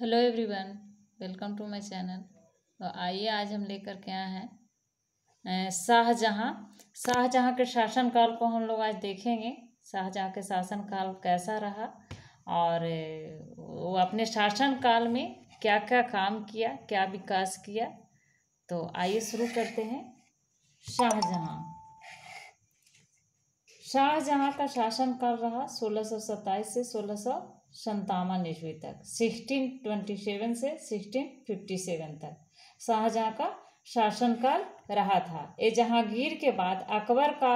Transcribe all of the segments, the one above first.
Hello everyone, welcome to my channel. तो आइए आज हम लेकर के आए हैं शाहजहाँ के शासनकाल को हम लोग आज देखेंगे। शाहजहाँ के शासनकाल कैसा रहा और वो अपने शासनकाल में क्या क्या काम किया, क्या विकास किया। तो आइए शुरू करते हैं। शाहजहाँ का शासनकाल रहा 1627 से 1657 ईस्वी तक, 1627 से 1657 तक शाहजहाँ का शासनकाल रहा था। ये जहांगीर के बाद अकबर का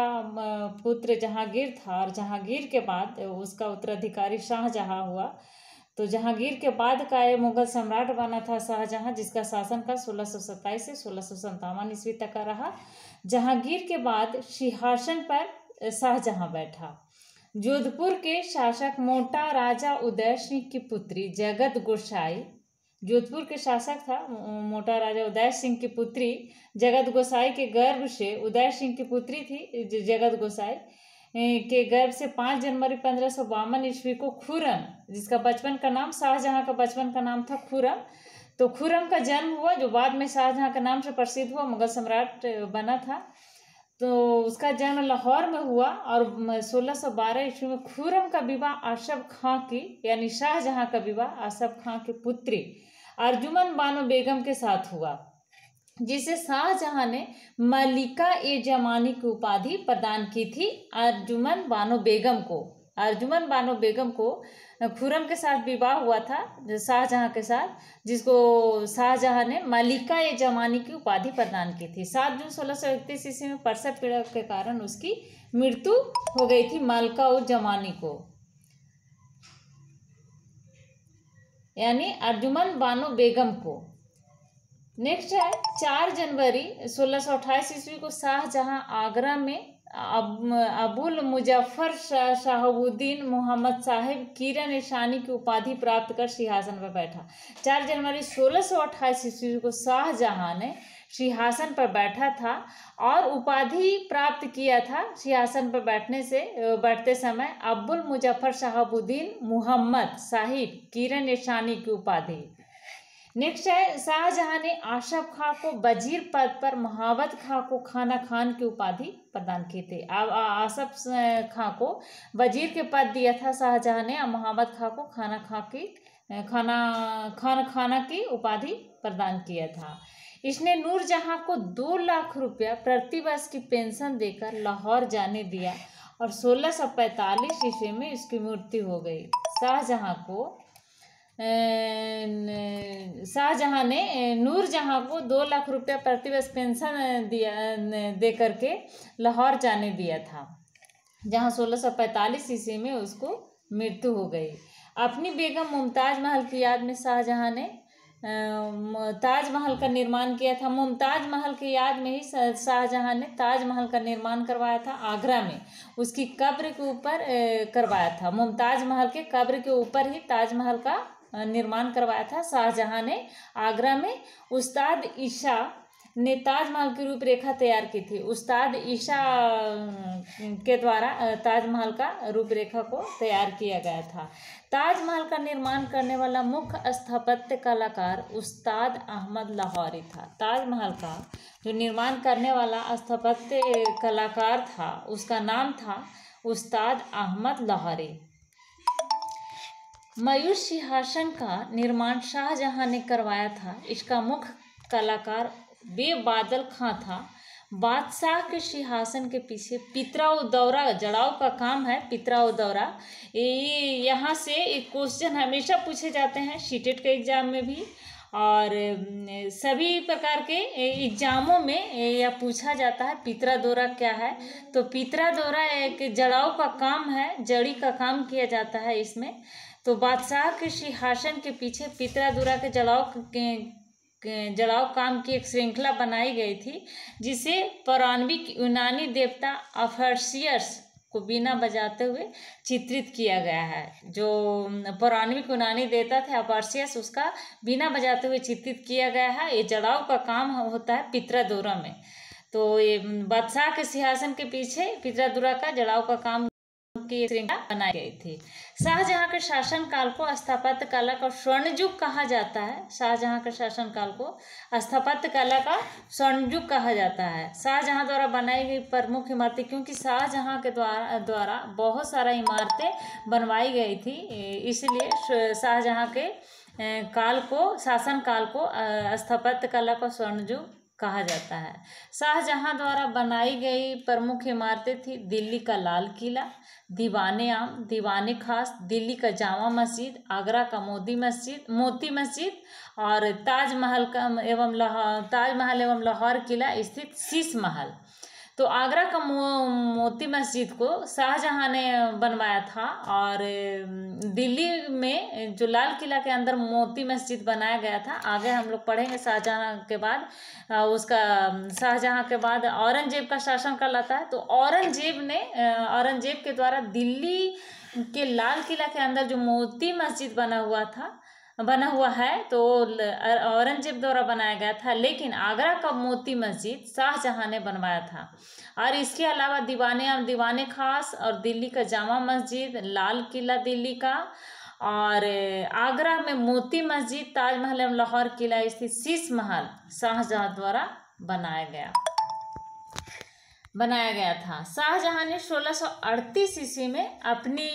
पुत्र जहांगीर था और जहांगीर के बाद उसका उत्तराधिकारी शाहजहाँ हुआ। तो जहांगीर के बाद का ये मुगल सम्राट बना था शाहजहाँ, जिसका शासनकाल 1627 से 1657 ईस्वी तक का रहा। जहांगीर के बाद सिंहासन पर शाहजहाँ बैठा। जोधपुर के शासक मोटा राजा उदय सिंह की पुत्री जगत गोसाई, जोधपुर के शासक था मोटा राजा उदय सिंह की पुत्री जगत गोसाई के गर्भ से, उदय सिंह की पुत्री थी जगत गोसाई के गर्भ से 5 जनवरी 1552 ईस्वी को खुर्रम, जिसका बचपन का नाम, शाहजहाँ का बचपन का नाम था खुर्रम, तो खुर्रम का जन्म हुआ, जो बाद में शाहजहाँ के नाम से प्रसिद्ध हुआ, मुगल सम्राट बना था। तो उसका जन्म लाहौर में हुआ और 1612 ईस्वी में खुर्रम का विवाह आसफ खां की, यानी शाहजहाँ का विवाह आसफ खां की पुत्री अर्जुमन बानो बेगम के साथ हुआ, जिसे शाहजहाँ ने मलिका ए जमानी की उपाधि प्रदान की थी। अर्जुमन बानो बेगम को खुर्रम के साथ विवाह हुआ था शाहजहाँ के साथ, जिसको शाहजहाँ ने मलिका ए जमानी की उपाधि प्रदान की थी। 7 जून 1631 ईस्वी में प्रसव पीड़ा के कारण उसकी मृत्यु हो गई थी मलिका उज जमानी को, यानी अर्जुमन बानो बेगम को। नेक्स्ट है 4 जनवरी 1628 ईस्वी को शाहजहाँ आगरा में अबुल मुजफ्फर शहाबुद्दीन मोहम्मद साहिब किरण ईशानी की उपाधि प्राप्त कर सिंहासन पर बैठा। 4 जनवरी 1628 ईस्वी को शाहजहाँ ने सिंहासन पर बैठा था और उपाधि प्राप्त किया था सिंहासन पर बैठते समय अबुल मुजफ्फर शहाबुद्दीन मोहम्मद साहिब किरण ईशानी की उपाधि। नेक्स्ट है शाहजहाँ ने आसफ खां को वजीर पद पर महावत खां को खाना खान की उपाधि प्रदान की थी। अब आसफ खां को वजीर के पद दिया था शाहजहाँ ने, और महावत खां को खाना की उपाधि प्रदान किया था। इसने नूरजहाँ को 2 लाख रुपया प्रति वर्ष की पेंशन देकर लाहौर जाने दिया और 1645 ईस्वी में इसकी मृत्यु हो गई। शाहजहाँ ने नूरजहाँ को 2 लाख रुपया प्रतिवर्ष पेंशन दे करके लाहौर जाने दिया था, जहाँ 1645 ईस्वी में उसको मृत्यु हो गई। अपनी बेगम मुमताज महल की याद में शाहजहाँ ने ताजमहल का निर्माण किया था। मुमताज महल की याद में ही शाहजहाँ ने ताजमहल का निर्माण करवाया था, आगरा में उसकी कब्र के ऊपर करवाया था। मुमताज महल के कब्र के ऊपर ही ताजमहल का निर्माण करवाया था शाहजहाँ ने, आगरा में। उस्ताद ईशा ने ताजमहल की रूपरेखा तैयार की थी। उस्ताद ईशा के द्वारा ताजमहल का रूपरेखा को तैयार किया गया था। ताजमहल का निर्माण करने वाला मुख्य स्थापत्य कलाकार उस्ताद अहमद लाहौरी था। ताजमहल का जो निर्माण करने वाला स्थापत्य कलाकार था, उसका नाम था उस्ताद अहमद लाहौरी। मयूर सिंहासन का निर्माण शाहजहाँ ने करवाया था। इसका मुख्य कलाकार बेबादल खां था। बादशाह के सिंहासन के पीछे पितराउ दौरा, जड़ाव का काम है पितराउ दौरा। यहाँ से एक क्वेश्चन हमेशा पूछे जाते हैं सीटेट के एग्जाम में भी, और सभी प्रकार के एग्जामों में यह पूछा जाता है पितरा दौरा क्या है। तो पितरा दौरा एक जड़ाव का काम है, जड़ी का काम किया जाता है इसमें। तो बादशाह के सिंहासन के पीछे पितरा दौरा के जड़ाव काम की एक श्रृंखला बनाई गई थी, जिसे पौराणिक यूनानी देवता अफर्सियस को बीना बजाते हुए चित्रित किया गया है। जो पौराणिक यूनानी देवता थे अफर्सियस, उसका बीना बजाते हुए चित्रित किया गया है। ये जड़ाव का काम होता है पितरा दौरा में। तो ये बादशाह के सिंहासन के पीछे पितरा दौरा का जड़ाव का काम की श्रृंखला बनाई गई थी। शाहजहां के शासनकाल को स्थापत्य कला का स्वर्ण युग कहा जाता है। शाहजहां के शासनकाल को स्थापत्य कला का स्वर्ण युग कहा जाता है। शाहजहां द्वारा बनाई गई प्रमुख इमारतें, क्योंकि शाहजहां के द्वारा बहुत सारा इमारतें बनवाई गई थी, इसलिए शाहजहां के शासन काल को स्थापत्य कला का स्वर्ण युग कहा जाता है। शाहजहां द्वारा बनाई गई प्रमुख इमारतें थी दिल्ली का लाल किला, दीवाने आम, दीवाने खास, दिल्ली का जामा मस्जिद, आगरा का मोती मस्जिद और ताजमहल एवं लाहौर किला स्थित शीश महल। तो आगरा का मोती मस्जिद को शाहजहां ने बनवाया था, और दिल्ली में जो लाल किला के अंदर मोती मस्जिद बनाया गया था। आगे हम लोग पढ़ेंगे शाहजहां के बाद शाहजहां के बाद औरंगजेब का शासनकाल आता है। तो औरंगजेब के द्वारा दिल्ली के लाल किला के अंदर जो मोती मस्जिद बना हुआ है तो औरंगजेब द्वारा बनाया गया था, लेकिन आगरा का मोती मस्जिद शाहजहां ने बनवाया था। और इसके अलावा दीवाने खास और दिल्ली का जामा मस्जिद, लाल किला दिल्ली का, और आगरा में मोती मस्जिद, ताजमहल एवं लाहौर किला स्थित शीश महल शाहजहां द्वारा बनाया गया था। शाहजहां ने 1638 ईस्वी में अपनी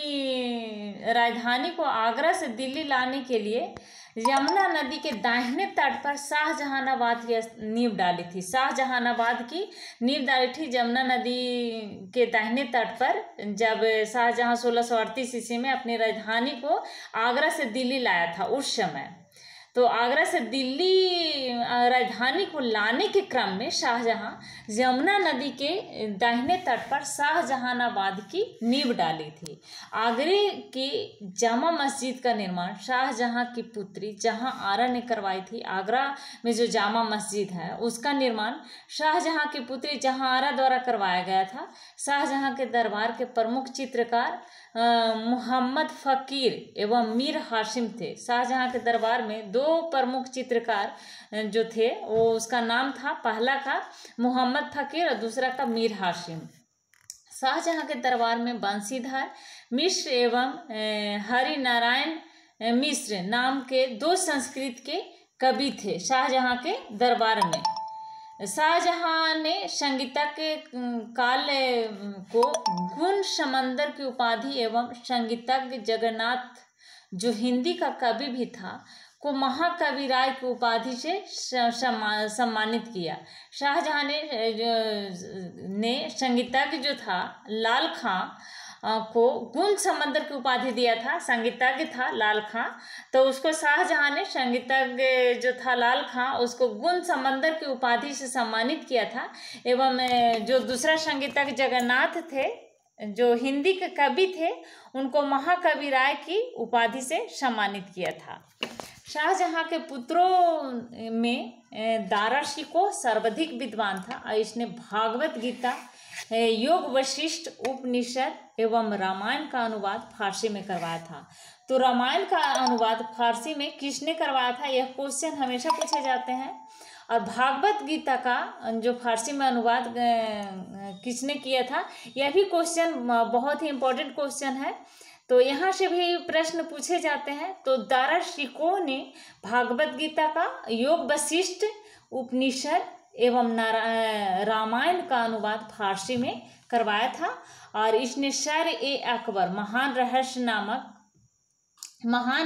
राजधानी को आगरा से दिल्ली लाने के लिए यमुना नदी के दाहिने तट पर शाहजहानाबाद की नींव डाली थी। यमुना नदी के दाहिने तट पर जब शाहजहां 1638 ईस्वी में अपनी राजधानी को आगरा से दिल्ली लाया था, उस समय तो आगरा से दिल्ली राजधानी को लाने के क्रम में शाहजहां यमुना नदी के दाहिने तट पर शाहजहानाबाद की नींव डाली थी। आगरे की जामा मस्जिद का निर्माण शाहजहां की पुत्री जहां आरा ने करवाई थी। आगरा में जो जामा मस्जिद है उसका निर्माण शाहजहां की पुत्री जहां आरा द्वारा करवाया गया था। शाहजहां के दरबार के प्रमुख चित्रकार मोहम्मद फकीर एवं मीर हाशिम थे। शाहजहां के दरबार में दो प्रमुख चित्रकार जो थे वो उसका नाम था, पहला का मोहम्मद फकीर और दूसरा का मीर हाशिम। शाहजहां के दरबार में बंशीधर मिश्र एवं हरि नारायण मिश्र नाम के दो संस्कृत के कवि थे। शाहजहां के दरबार में शाहजहां ने संगीता के काल को गुण समंदर की उपाधि एवं संगीतज्ञ जगन्नाथ जो हिंदी का कवि भी था को महाकवि राय की उपाधि से सम्मानित किया। शाहजहां ने संगीतज्ञ जो था लाल खां को गुण समंदर की उपाधि दिया था। संगीतज्ञ था लाल खां, तो उसको शाहजहां ने संगीतज्ञ जो था लाल खां उसको गुण समंदर की उपाधि से सम्मानित किया था। एवं जो दूसरा संगीतज्ञ जगन्नाथ थे जो हिंदी के कवि थे उनको महाकवि राय की उपाधि से सम्मानित किया था। शाहजहां के पुत्रों में दारा शिकोह सर्वाधिक विद्वान था और इसने भागवत गीता, योग वशिष्ठ, उपनिषद एवं रामायण का अनुवाद फारसी में करवाया था। तो रामायण का अनुवाद फारसी में किसने करवाया था, यह क्वेश्चन हमेशा पूछे जाते हैं। और भागवत गीता का जो फारसी में अनुवाद किसने किया था, यह भी क्वेश्चन बहुत ही इम्पोर्टेंट क्वेश्चन है, तो यहाँ से भी प्रश्न पूछे जाते हैं। तो दारा शिकोह ने भागवत गीता का, योग वशिष्ठ, उपनिषद एवं रामायण का अनुवाद फारसी में करवाया था। और इसने शर-ए-अकबर महान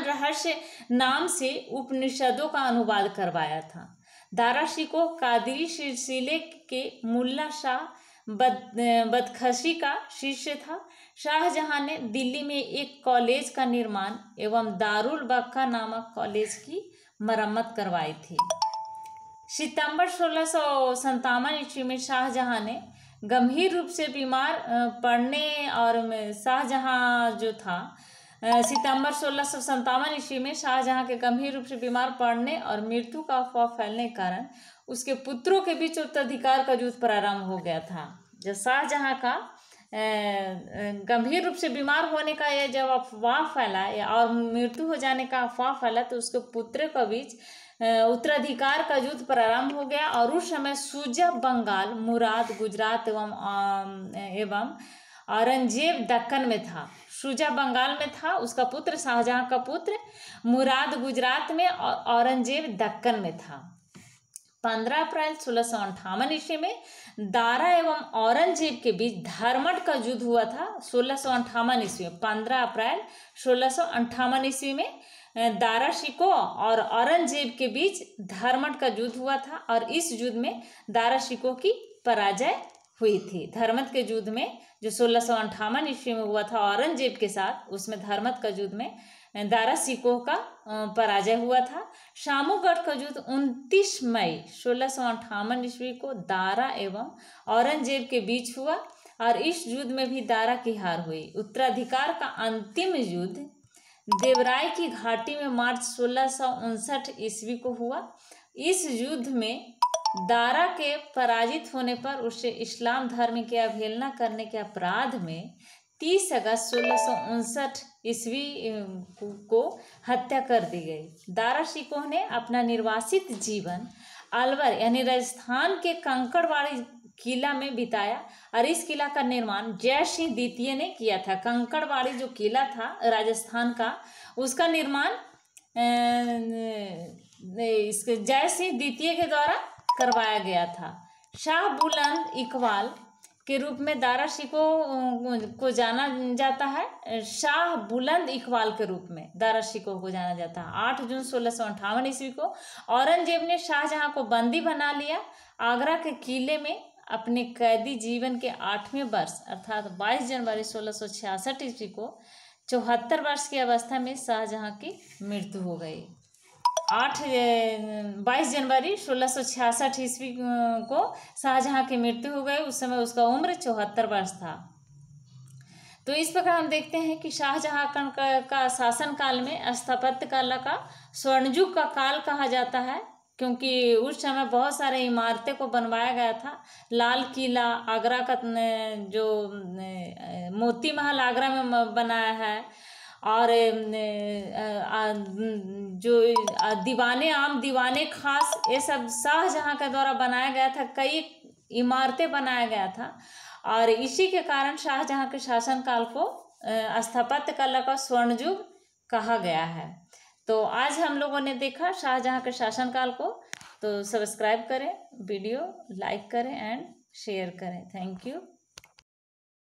रहस्य नाम से उपनिषदों का अनुवाद करवाया था। दारा शिकोह कादरी सिलसिले के मुल्ला शाह बदखशी का शिष्य था। शाहजहां ने दिल्ली में एक कॉलेज का निर्माण एवं दारुल बक्का नामक कॉलेज की मरम्मत करवाई थी। सितंबर 1657 ईस्वी में शाहजहां ने गंभीर रूप से बीमार पड़ने और शाहजहां जो था सितंबर 1657 ईस्वी में शाहजहां के गंभीर रूप से बीमार पड़ने और मृत्यु का अफवाह फैलने के कारण उसके पुत्रों के बीच उत्तराधिकार का युद्ध प्रारंभ हो गया था। जब शाहजहां का गंभीर रूप से बीमार होने का यह जब अफवाह फैला और मृत्यु हो जाने का अफवाह फैला तो उसके पुत्रों के बीच उत्तराधिकार का युद्ध प्रारंभ हो गया। और उस समय सुजा बंगाल, मुराद गुजरात एवं औरंगजेब दक्कन में था, शुजा बंगाल में था, उसका पुत्र शाहजहां का पुत्र मुराद गुजरात में और औरंगजेब दक्कन में था। 15 अप्रैल 1658 ईस्वी में दारा एवं औरंगजेब के बीच धर्मट का युद्ध हुआ था। 1658 ईस्वी में 15 अप्रैल 1658 ईस्वी में दारा शिकोह और औरंगजेब के बीच धर्मट का युद्ध हुआ था और इस युद्ध में दारा शिकोह की पराजय हुई थी। धर्मट के युद्ध में जो 1658 ईस्वी में हुआ था औरंगजेब के साथ, उसमें धर्मट का युद्ध में दारा शिकोह का पराजय हुआ था। शामूगढ़ का युद्ध 29 मई 1658 ईस्वी को दारा एवं औरंगजेब के बीच हुआ और इस युद्ध में भी दारा की हार हुई। उत्तराधिकार का अंतिम युद्ध देवराय की घाटी में मार्च 1659 ईस्वी को हुआ। इस युद्ध में दारा के पराजित होने पर उसे इस्लाम धर्म की अवहेलना करने के अपराध में 30 अगस्त 1659 ईस्वी को हत्या कर दी गई। दारा शिकोह ने अपना निर्वासित जीवन अलवर यानी राजस्थान के कंकड़बाड़ी किला में बिताया और इस किला का निर्माण जय सिंह द्वितीय ने किया था। कंकड़बाड़ी जो किला था राजस्थान का, उसका निर्माण इसके जय सिंह द्वितीय के द्वारा करवाया गया था। शाह बुलंद इकबाल के रूप में दारा शिकोह को जाना जाता है। शाह बुलंद इकबाल के रूप में दारा शिकोह को जाना जाता है। 8 जून 1658 ईस्वी को औरंगजेब ने शाहजहां को बंदी बना लिया। आगरा के किले में अपने कैदी जीवन के 8वें वर्ष अर्थात 22 जनवरी 1666 ईस्वी को 74 वर्ष की अवस्था में शाहजहां की मृत्यु हो गई। 22 जनवरी 1666 ईस्वी को शाहजहां की मृत्यु हो गई। उस समय उसका उम्र 74 वर्ष था। तो इस प्रकार हम देखते हैं कि शाहजहां का शासन काल में स्थापत्य कला का स्वर्णयुग का काल कहा जाता है, क्योंकि उस समय बहुत सारे इमारतें को बनवाया गया था। लाल किला आगरा का जो मोती महल आगरा में बनाया है और जो दीवाने आम दीवाने खास ये सब शाहजहां के द्वारा बनाया गया था। कई इमारतें बनाया गया था और इसी के कारण शाहजहां के शासनकाल को स्थापत्य कला का स्वर्ण युग कहा गया है। तो आज हम लोगों ने देखा शाहजहां के शासनकाल को। तो सब्सक्राइब करें, वीडियो लाइक करें एंड शेयर करें। Thank you.